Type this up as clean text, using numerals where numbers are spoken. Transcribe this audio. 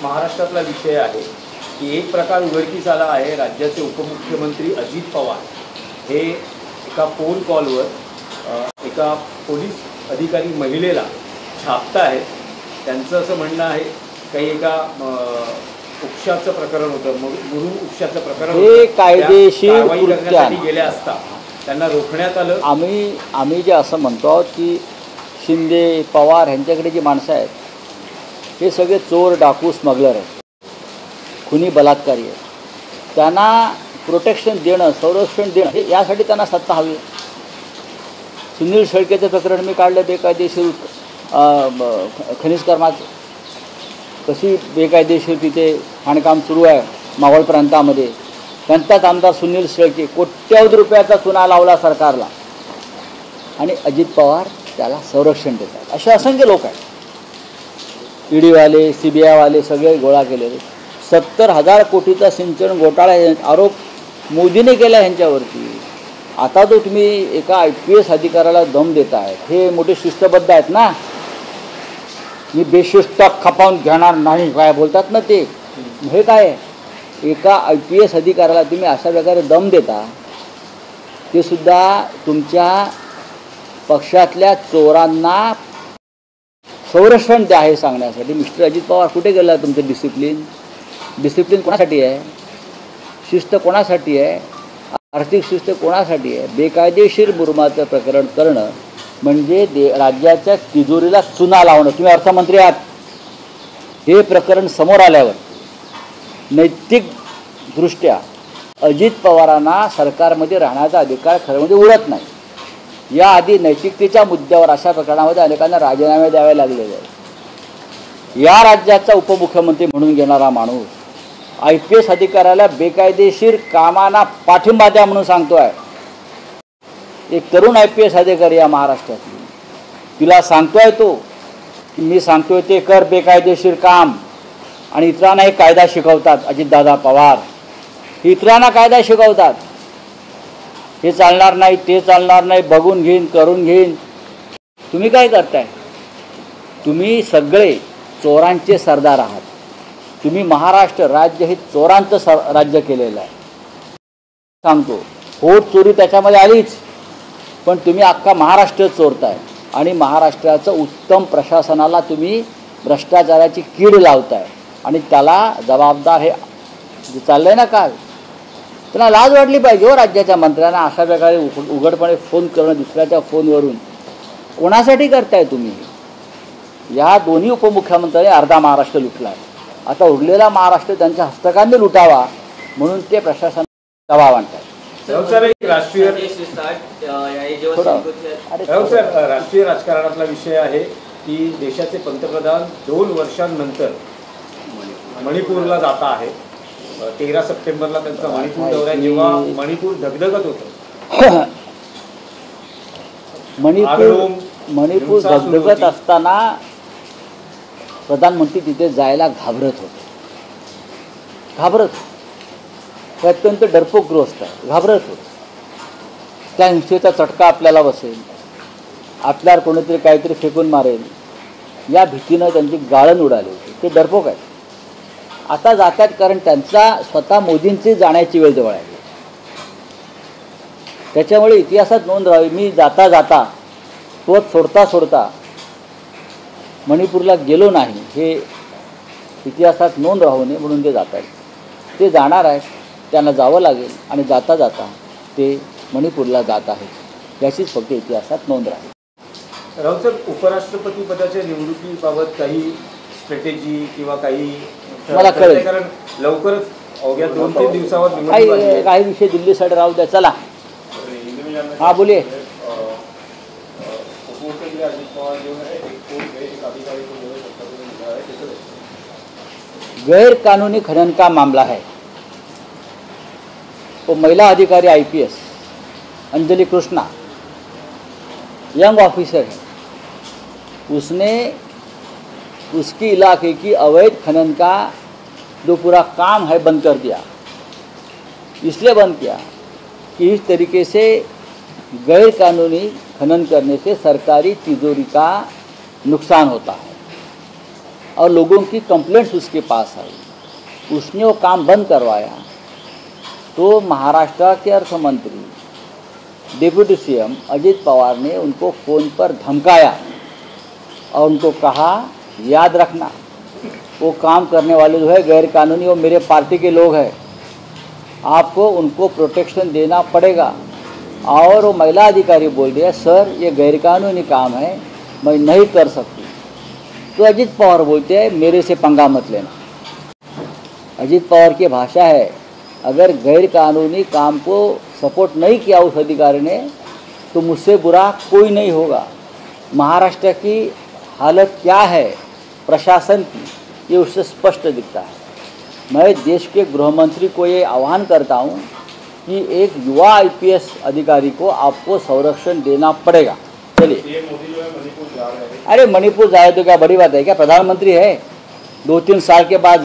महाराष्ट्रातला विषय आहे की एक प्रकार उघडकीस आला आहे। राज्याचे उपमुख्यमंत्री अजित पवार हे एका फोन कॉलवर एका पोलीस अधिकारी महिलेला छापतायत। त्यांचं असं म्हणणं आहे काही एका उपशाचं प्रकरण होतं, गुरु उपशाचं प्रकरण हे कायदेशीर करण्यासाठी गेले असता त्यांना रोखण्यात आलं। आम्ही जे असं म्हणतो आहोत की शिंदे पवार यांच्याकडे जी माणसं आहेत हे सगळे चोर डाकू स्मगलर आहेत, खुनी बलात्कारी आहेत। त्यांना प्रोटेक्शन देणं, संरक्षण देणं हे यासाठी त्यांना सत्ता हवी। सुनील शेळकेचं प्रकरण मी काढलं, बेकायदेशीर खनिज कर्माचं, कशी बेकायदेशीर तिथे खाणकाम सुरू आहे मावळ प्रांतामध्ये। त्यांचाच आमदार सुनील शेळके कोट्यवधी रुपयाचा चुना लावला सरकारला आणि अजित पवार त्याला संरक्षण देतात। असे असंख्य लोक आहेत, ईडीवाले CBI सगळे गोळा केलेले। 70,000 कोटीचा सिंचन घोटाळा आरोप मोदीने केला ह्यांच्यावरती। आता तो तुम्ही एका IPS अधिकाऱ्याला दम देत आहेत, हे मोठे शिस्तबद्ध आहेत ना। मी बेशिस्त खपावून घेणार नाही काय बोलतात ना ते, हे काय एका IPS अधिकाऱ्याला तुम्ही अशा प्रकारे दम देता, ते सुद्धा तुमच्या पक्षातल्या चोरांना संरक्षण द्या हे सांगण्यासाठी। मिस्टर अजित पवार कुठे गेला तुमचं डिसिप्लिन कोणासाठी आहे? शिस्त कोणासाठी आहे? आर्थिक शिस्त कोणासाठी आहे? बेकायदेशीर बुरमाचं प्रकरण करणं म्हणजे राज्याच्या तिजोरीला चुना लावणं। तुम्ही अर्थमंत्री आहात, हे प्रकरण समोर आल्यावर नैतिकदृष्ट्या अजित पवारांना सरकारमध्ये राहण्याचा अधिकार खरं म्हणजे उरत नाही। याआधी नैतिकतेच्या मुद्द्यावर अशा प्रकरणामध्ये अनेकांना राजीनामे द्यावे लागलेले आहेत। या राज्याचा उपमुख्यमंत्री म्हणून घेणारा माणूस IPS अधिकाऱ्याला बेकायदेशीर कामांना पाठिंबा द्या म्हणून सांगतो आहे। एक तरुण IPS अधिकारी या महाराष्ट्रातली, तिला सांगतोय तो की मी सांगतोय ते कर बेकायदेशीर काम, आणि इतरांना हे कायदा शिकवतात। अजितदादा पवार इतरांना कायदा शिकवतात, हे चालणार नाही ते चालणार नाही, बघून घेईन करून घेईन। तुम्ही काय करताय? तुम्ही सगळे चोरांचे सरदार आहात। तुम्ही महाराष्ट्र राज्य हे चोरांचं राज्य केलेलं आहे। सांगतो होत चोरी त्याच्यामध्ये आलीच, पण तुम्ही अख्खा महाराष्ट्र चोरताय आणि महाराष्ट्राचं उत्तम प्रशासनाला तुम्ही भ्रष्टाचाराची कीड लावताय आणि त्याला जबाबदार हे जे चाललंय ना काल, त्यांना लाज वाटली पाहिजे हो राज्याच्या मंत्र्यांना अशा प्रकारे उघडपणे फोन करणं दुसऱ्याच्या फोनवरून। कोणासाठी करताय तुम्ही? या दोन्ही उपमुख्यमंत्र्यांनी अर्धा महाराष्ट्र लुटला आहे। आता उरलेला महाराष्ट्र त्यांच्या हस्तकांनी लुटावा म्हणून ते प्रशासन दबाव आणतात। राष्ट्रीय राजकारणातला विषय आहे की देशाचे पंतप्रधान 2 वर्षांनंतर मणिपूरला जाता आहे। 13 सप्टेंबरला त्यांचा मणिपूर दौरा, जेव्हा मणिपूर धगधगत होतं, मणिपूर धगधगत असताना प्रधानमंत्री तिथे जायला घाबरत ते अत्यंत डरपोकग्रस्त आहे, घाबरत होते। त्या हिंसेचा चटका आपल्याला बसेल, आपल्यावर कोणीतरी काहीतरी फेकून मारेल या भीतीनं त्यांची गाळण उडाली होती। ते डरपोक आहेत। आता जातात कारण त्यांचा स्वतः मोदींची जाण्याची वेळ जवळ आहे। त्याच्यामुळे इतिहासात नोंद राहावी, मी जाता जाता तोच सोडता मणिपूरला गेलो नाही हे इतिहासात नोंद राहू नये म्हणून ते जात आहेत। ते जाणार आहेत, त्यांना जावं लागेल आणि जाता जाता ते मणिपूरला जात आहेत याचीच फक्त इतिहासात नोंद राहील। राऊत साहेब, उपराष्ट्रपती पदाच्या निवडणुकीबाबत काही स्ट्रॅटेजी किंवा काही मला कळेल, कारण लवकरच अवघ्या 2-3 दिवसावर काही विषय दिल्लीसाठी राहू द्या। चला हाँ बोलिए। गैर कानूनी खनन का मामला है। वो महिला अधिकारी IPS Anjali Krishna young officer है, उसने उसकी इलाके की अवैध खनन का जो पूरा काम है बंद कर दिया। इसलिए बंद किया कि इस तरीके से गैर कानूनी खनन करने से सरकारी तिजोरी का नुकसान होता है। और लोगों की कंप्लेंट्स उसके पास आई, उसने वो काम बंद करवाया, तो महाराष्ट्र के अर्थ मंत्री डिप्टी सीएम अजित पवार ने उनको फ़ोन पर धमकाया और उनको कहा याद रखना वो काम करने वाले जो है गैर कानूनी, वो मेरे पार्टी के लोग हैं, आपको उनको प्रोटेक्शन देना पड़ेगा। और वो महिला अधिकारी बोल रही है सर ये गैरकानूनी काम है, मैं नहीं कर सकती। तो अजित पवार बोलते हैं मेरे से पंगा मत लेना। अजित पवार की भाषा है अगर गैरकानूनी काम को सपोर्ट नहीं किया उस अधिकारी ने तो मुझसे बुरा कोई नहीं होगा। महाराष्ट्र की हालत क्या है प्रशासन की, ये उससे स्पष्ट दिखता है। मैं देश के गृह मंत्री को ये आह्वान करता हूँ कि एक युवा आईपीएस अधिकारी को आपको संरक्षण देना पड़ेगा। चलिए, मोदी जो है मणिपुर जा रहे हैं। अरे मणिपुर जाए तो क्या बड़ी बात है क्या? प्रधानमंत्री है, 2-3 साल के बाद